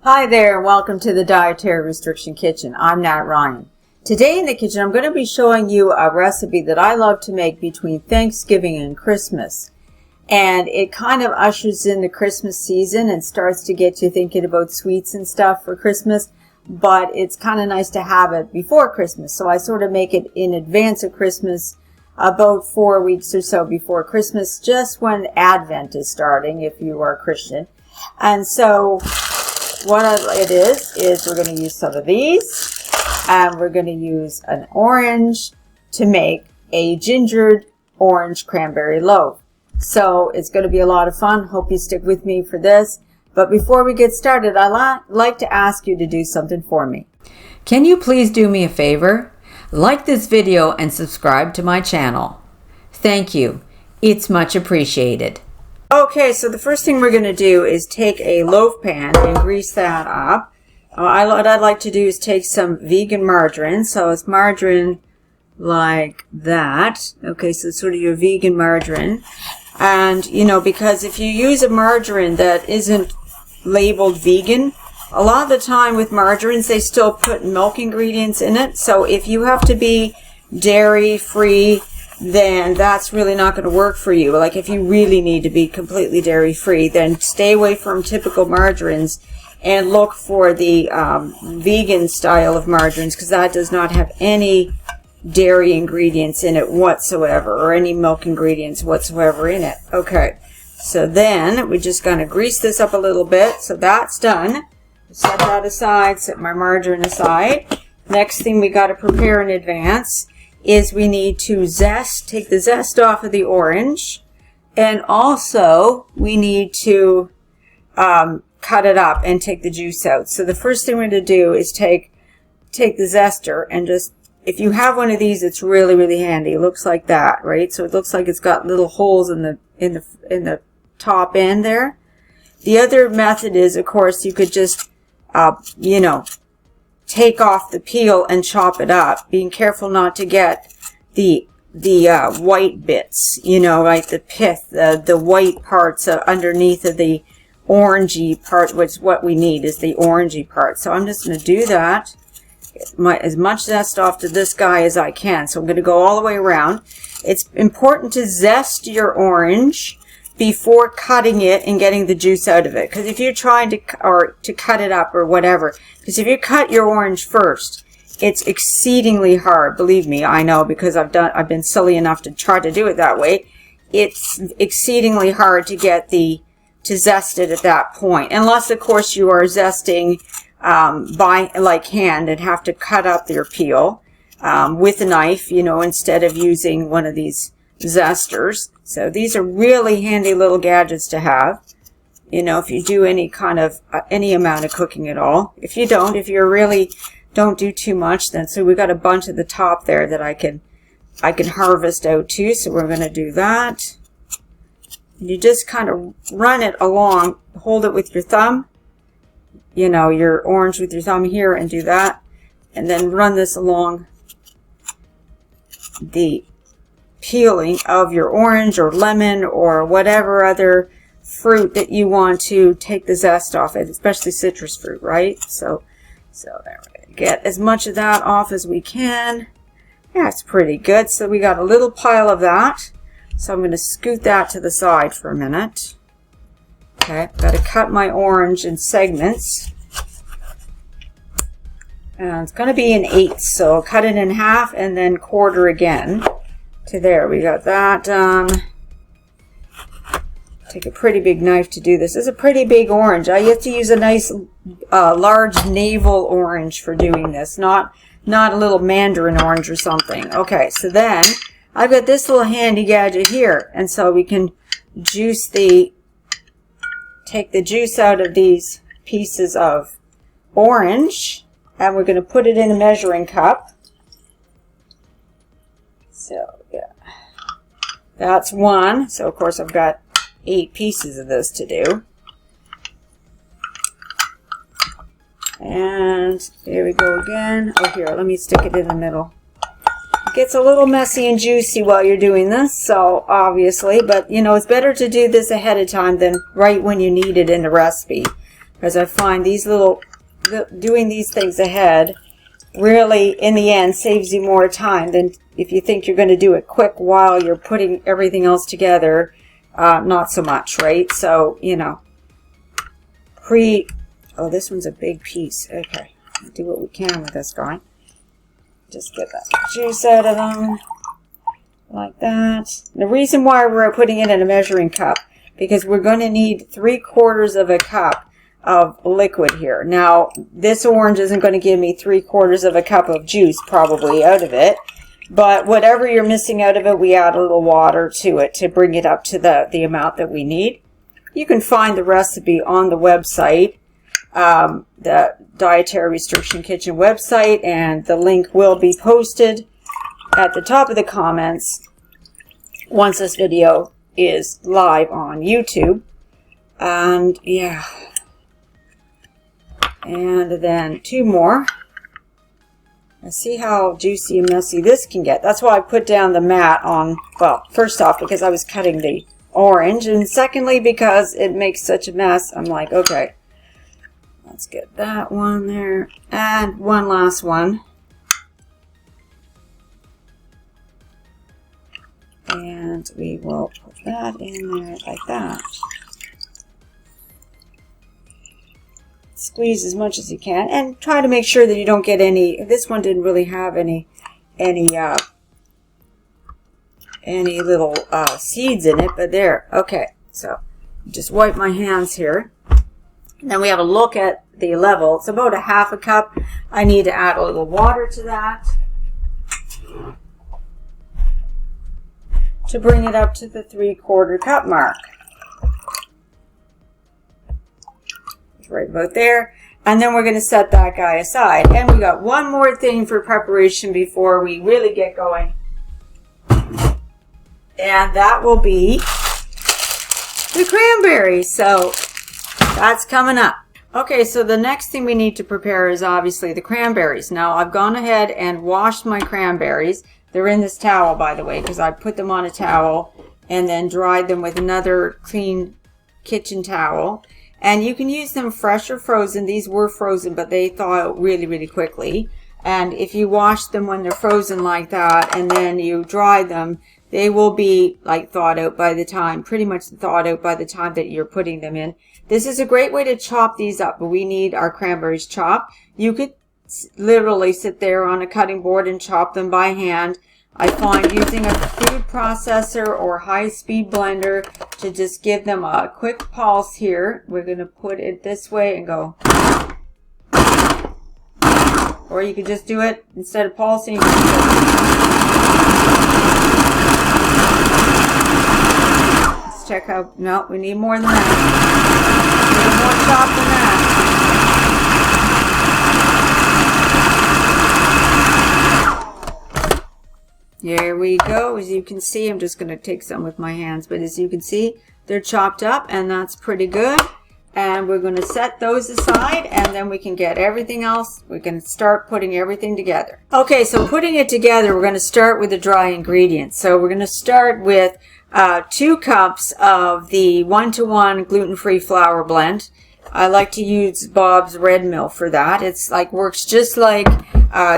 Hi there, and welcome to the Dietary Restriction Kitchen. I'm Nat Ryan. Today in the kitchen, I'm going to be showing you a recipe that I love to make between Thanksgiving and Christmas. And it kind of ushers in the Christmas season and starts to get you thinking about sweets and stuff for Christmas. But it's kind of nice to have it before Christmas. So I sort of make it in advance of Christmas, about 4 weeks or so before Christmas, just when Advent is starting, if you are a Christian. And so what it is we're going to use some of these, and we're going to use an orange to make a gingered orange cranberry loaf. So it's going to be a lot of fun. Hope you stick with me for this. But before we get started, I'd like to ask you to do something for me. Can you please do me a favor? Like this video and subscribe to my channel. Thank you. It's much appreciated. Okay, so the first thing we're going to do is take a loaf pan and grease that up. What I'd like to do is take some vegan margarine. So it's margarine like that. Okay, so it's sort of your vegan margarine. And, you know, because if you use a margarine that isn't labeled vegan, a lot of the time with margarines, they still put milk ingredients in it. So if you have to be dairy free, then that's really not going to work for you. Like if you really need to be completely dairy free, then stay away from typical margarines and look for the vegan style of margarines, because that does not have any dairy ingredients in it whatsoever, or any milk ingredients whatsoever in it. Okay, so then we're just going to grease this up a little bit. So that's done. Set that aside, set my margarine aside. Next thing we got to prepare in advance is we need to take the zest off of the orange, and also we need to cut it up and take the juice out. So the first thing we're going to do is take the zester and just, if you have one of these, it's really, really handy. It looks like that, right? So it looks like it's got little holes in the top end there. The other method is, of course, you could just take off the peel and chop it up, being careful not to get the white bits, like the pith, the white parts underneath of the orangey part, which is what we need, is the orangey part. So I'm just going to do that, get as much zest off to this guy as I can. So I'm going to go all the way around. It's important to zest your orange before cutting it and getting the juice out of it, because if you're trying to cut it up or whatever, because if you cut your orange first, it's exceedingly hard. Believe me, I know, because I've been silly enough to try to do it that way. It's exceedingly hard to zest it at that point, unless of course you are zesting by like hand and have to cut up your peel with a knife, instead of using one of these zesters. So these are really handy little gadgets to have, if you do any kind of any amount of cooking at all. If you really don't do too much, then so we got a bunch at the top there that I can harvest out too. So we're going to do that. You just kind of run it along, hold it with your thumb, your orange with your thumb here, and do that, and then run this along the peeling of your orange or lemon or whatever other fruit that you want to take the zest off it, especially citrus fruit, right? So there we're going to get as much of that off as we can. Yeah, it's pretty good. So we got a little pile of that. So I'm going to scoot that to the side for a minute. Okay, I've got to cut my orange in segments. And it's going to be in eighths, so I'll cut it in half and then quarter again. To there, we got that done. Take a pretty big knife to do this. This is a pretty big orange. I have to use a nice large navel orange for doing this, not a little mandarin orange or something. Okay, so then I've got this little handy gadget here, and so we can take the juice out of these pieces of orange, and we're going to put it in a measuring cup. So yeah, that's one. So of course I've got 8 pieces of this to do. And here we go again. Oh, here, let me stick it in the middle. It gets a little messy and juicy while you're doing this, so obviously, but it's better to do this ahead of time than right when you need it in the recipe. because I find these doing these things ahead really, in the end, saves you more time than if you think you're going to do it quick while you're putting everything else together. Not so much, right? So, you know, oh, this one's a big piece. Okay, do what we can with this guy. Just get that juice out of them, like that. The reason why we're putting it in a measuring cup, because we're going to need 3/4 of a cup of liquid here. Now, this orange isn't going to give me 3/4 of a cup of juice probably out of it, but whatever you're missing out of it, we add a little water to it to bring it up to the amount that we need. You can find the recipe on the website, the Dietary Restriction Kitchen website, and the link will be posted at the top of the comments once this video is live on YouTube. And yeah, and then 2 more. Let's see how juicy and messy this can get. That's why I put down the mat on, well, first off, because I was cutting the orange, and secondly, because it makes such a mess. I'm like, okay, let's get that one there, and one last one. And we will put that in there like that. Squeeze as much as you can, and try to make sure that you don't get any. This one didn't really have any little seeds in it, but there. Okay, so just wipe my hands here. And then we have a look at the level. It's about 1/2 cup. I need to add a little water to that to bring it up to the 3/4 cup mark. Right about there. And then we're going to set that guy aside. And we got one more thing for preparation before we really get going. And that will be the cranberries. So that's coming up. Okay, so the next thing we need to prepare is obviously the cranberries. Now I've gone ahead and washed my cranberries. They're in this towel, by the way, because I put them on a towel and then dried them with another clean kitchen towel. And you can use them fresh or frozen. These were frozen, but they thaw out really, really quickly. And if you wash them when they're frozen like that and then you dry them, they will be like thawed out by the time, pretty much thawed out by the time that you're putting them in. This is a great way to chop these up, but we need our cranberries chopped. You could literally sit there on a cutting board and chop them by hand. I find using a food processor or high-speed blender to just give them a quick pulse here. We're going to put it this way and go. Or you could just do it, instead of pulsing, you can let's check how, no, we need more than that. We need more chop than that. There we go. As you can see, I'm just going to take some with my hands, but as you can see, they're chopped up, and that's pretty good. And we're going to set those aside, and then we can get everything else. We can start putting everything together. Okay, so putting it together, we're going to start with the dry ingredients. So we're going to start with 2 cups of the 1-to-1 gluten-free flour blend. I like to use Bob's Red Mill for that. It's like, works just like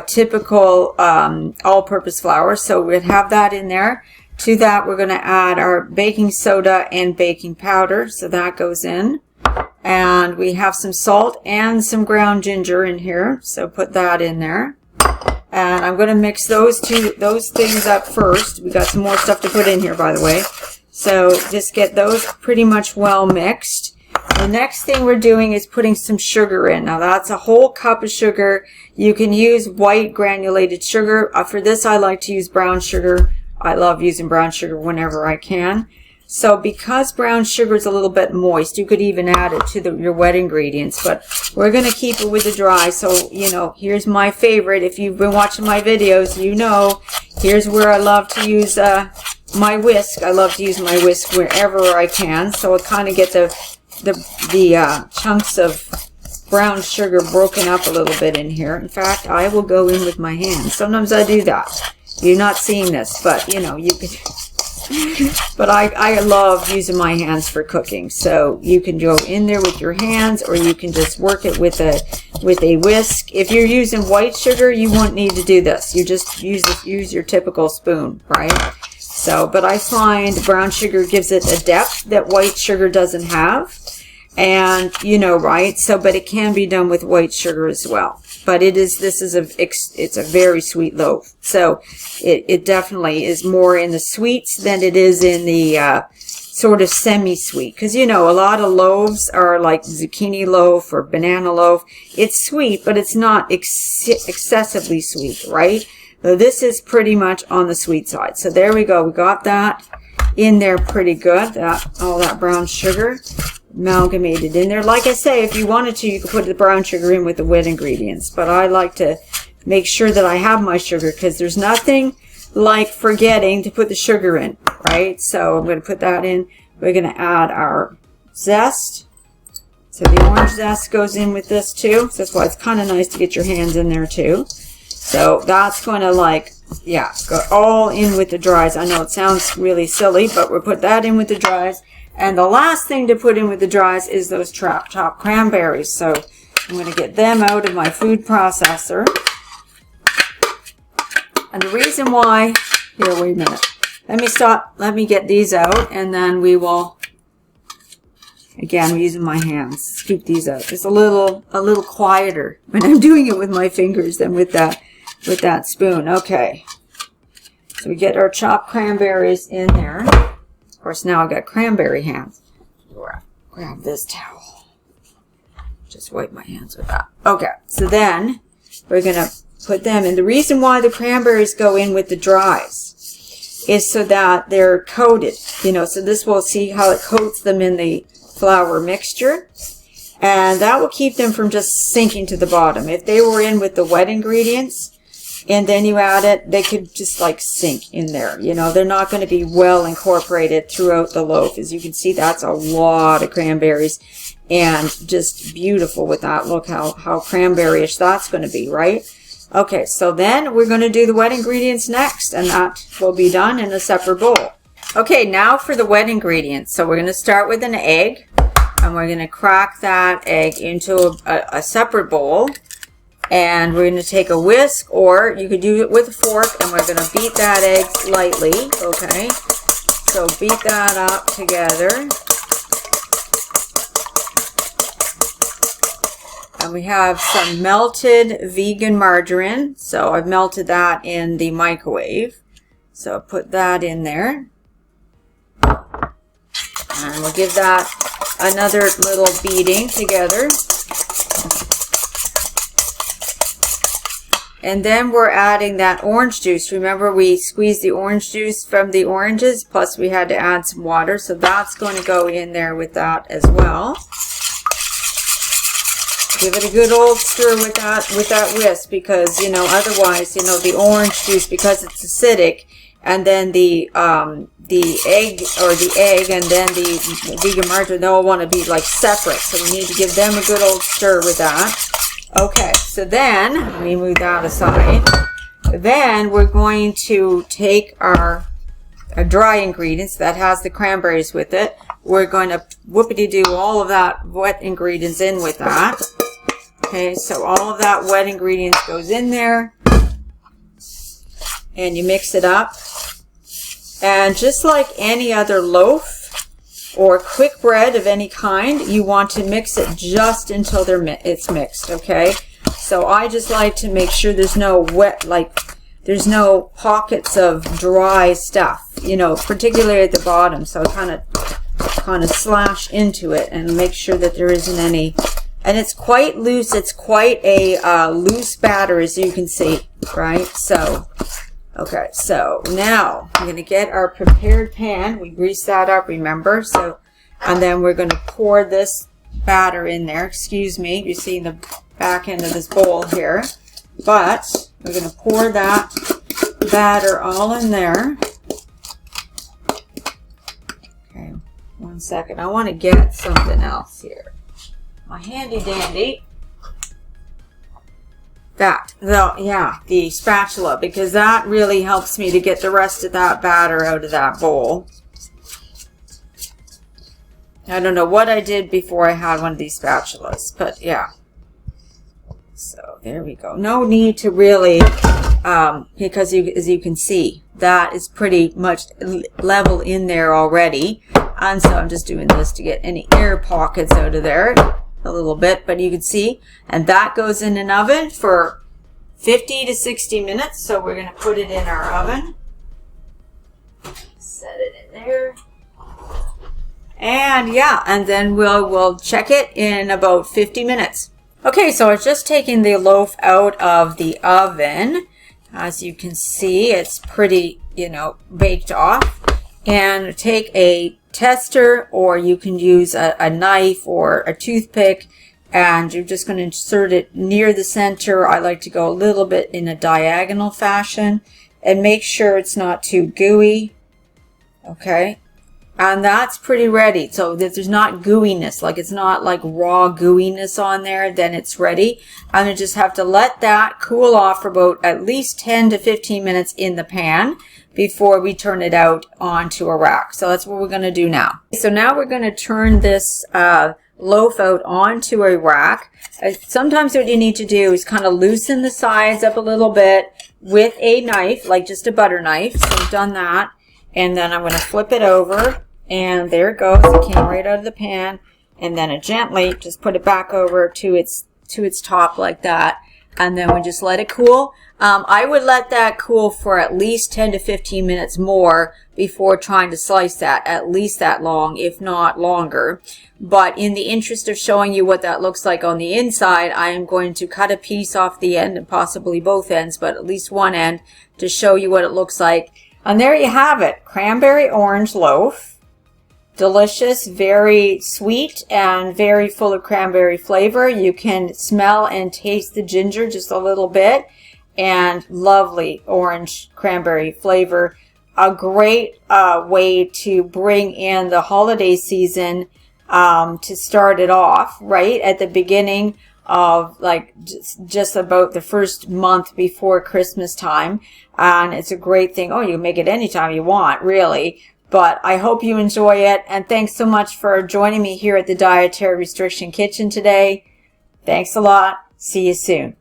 typical all-purpose flour. So we'd have that in there. To that, we're going to add our baking soda and baking powder. So that goes in. And we have some salt and some ground ginger in here. So put that in there. And I'm going to mix those things up first. We got some more stuff to put in here, by the way. So just get those pretty much well mixed. The next thing we're doing is putting some sugar in. Now that's a whole cup of sugar. You can use white granulated sugar. For this, I like to use brown sugar. I love using brown sugar whenever I can. So because brown sugar is a little bit moist, you could even add it to your wet ingredients. But we're going to keep it with the dry. So, you know, here's my favorite. If you've been watching my videos, you know, here's where I love to use my whisk. I love to use my whisk wherever I can. So I kind of get the chunks of brown sugar broken up a little bit in here. In fact, I will go in with my hands. Sometimes I do that. You're not seeing this, but you know, you could But I love using my hands for cooking. So you can go in there with your hands, or you can just work it with a whisk. If you're using white sugar, you won't need to do this. You just use your typical spoon, right? So, but I find brown sugar gives it a depth that white sugar doesn't have. And, you know, right? So, but it can be done with white sugar as well. But it's a very sweet loaf. So it definitely is more in the sweets than it is in the sort of semi-sweet. Because, you know, a lot of loaves are like zucchini loaf or banana loaf. It's sweet, but it's not excessively sweet, right? So this is pretty much on the sweet side. So there we go. We got that in there pretty good. All that brown sugar amalgamated in there. Like I say, if you wanted to, you could put the brown sugar in with the wet ingredients. But I like to make sure that I have my sugar, because there's nothing like forgetting to put the sugar in, right? So I'm going to put that in. We're going to add our zest. So the orange zest goes in with this too. So that's why it's kind of nice to get your hands in there too. So that's going to go all in with the dries. I know it sounds really silly, but we'll put that in with the dries. And the last thing to put in with the dries is those chopped cranberries. So I'm going to get them out of my food processor. And the reason why, here, wait a minute. Let me get these out, and then we will, again, I'm using my hands, scoop these out. It's a little quieter when I'm doing it with my fingers than with that spoon. Okay. So we get our chopped cranberries in there. Of course, now I've got cranberry hands. Grab this towel. Just wipe my hands with that. Okay, so then we're going to put them in. The reason why the cranberries go in with the dries is so that they're coated. You know, so this will see how it coats them in the flour mixture. And that will keep them from just sinking to the bottom. If they were in with the wet ingredients, and then you add it, they could just like sink in there. You know, they're not going to be well incorporated throughout the loaf. As you can see, that's a lot of cranberries, and just beautiful with that. Look how cranberry-ish that's going to be, right? Okay, so then we're going to do the wet ingredients next, and that will be done in a separate bowl. Okay, now for the wet ingredients. So we're going to start with an egg, and we're going to crack that egg into a separate bowl. And we're going to take a whisk, or you could do it with a fork, and we're going to beat that egg lightly, okay? So beat that up together. And we have some melted vegan margarine. So I've melted that in the microwave. So put that in there. And we'll give that another little beating together. And then we're adding that orange juice. Remember, we squeezed the orange juice from the oranges, plus we had to add some water. So that's going to go in there with that as well. Give it a good old stir with that whisk, because, you know, otherwise, you know, the orange juice, because it's acidic, and then the egg and then the vegan margarine, they'll want to be like separate. So we need to give them a good old stir with that. Okay, so then, let me move that aside. Then we're going to take our dry ingredients that has the cranberries with it. We're going to whoopity-do all of that wet ingredients in with that. Okay, so all of that wet ingredients goes in there. And you mix it up. And just like any other loaf or quick bread of any kind, you want to mix it just until it's mixed, okay? So I just like to make sure there's no wet, there's no pockets of dry stuff, you know, particularly at the bottom. So kind of slash into it and make sure that there isn't any. And it's quite loose. It's quite a loose batter, as you can see, right? So, okay, so now I'm going to get our prepared pan. We greased that up, remember? So, and then we're going to pour this batter in there. Excuse me, you see the back end of this bowl here. But we're going to pour that batter all in there. Okay, 1 second. I want to get something else here. My handy dandy the spatula, because that really helps me to get the rest of that batter out of that bowl. I don't know what I did before I had one of these spatulas, but yeah. So there we go. No need to really, because as you can see, that is pretty much level in there already. And so I'm just doing this to get any air pockets out of there a little bit, but you can see. And that goes in an oven for 50 to 60 minutes. So we're going to put it in our oven. Set it in there. And yeah, and then we'll check it in about 50 minutes. Okay, so I've just taken the loaf out of the oven. As you can see, it's pretty, baked off. And take a tester, or you can use a knife or a toothpick, and you're just going to insert it near the center. I like to go a little bit in a diagonal fashion and make sure it's not too gooey. Okay. And that's pretty ready. So if there's not gooiness, like it's not like raw gooiness on there, then it's ready. I'm going to just have to let that cool off for about at least 10 to 15 minutes in the pan before we turn it out onto a rack. So that's what we're going to do now. So now we're going to turn this loaf out onto a rack. Sometimes what you need to do is kind of loosen the sides up a little bit with a knife, like just a butter knife. So I've done that. And then I'm going to flip it over. And there it goes. It came right out of the pan. And then I gently just put it back over to its top like that. And then we just let it cool. I would let that cool for at least 10 to 15 minutes more before trying to slice that, at least that long, if not longer. But in the interest of showing you what that looks like on the inside, I am going to cut a piece off the end, and possibly both ends, but at least one end, to show you what it looks like. And there you have it, cranberry orange loaf. Delicious, very sweet, and very full of cranberry flavor. You can smell and taste the ginger just a little bit, and lovely orange cranberry flavor. A great way to bring in the holiday season, to start it off right at the beginning of like just about the first month before Christmas time. And it's a great thing. Oh, you can make it anytime you want, really. But I hope you enjoy it, and thanks so much for joining me here at the Dietary Restriction Kitchen today. Thanks a lot. See you soon.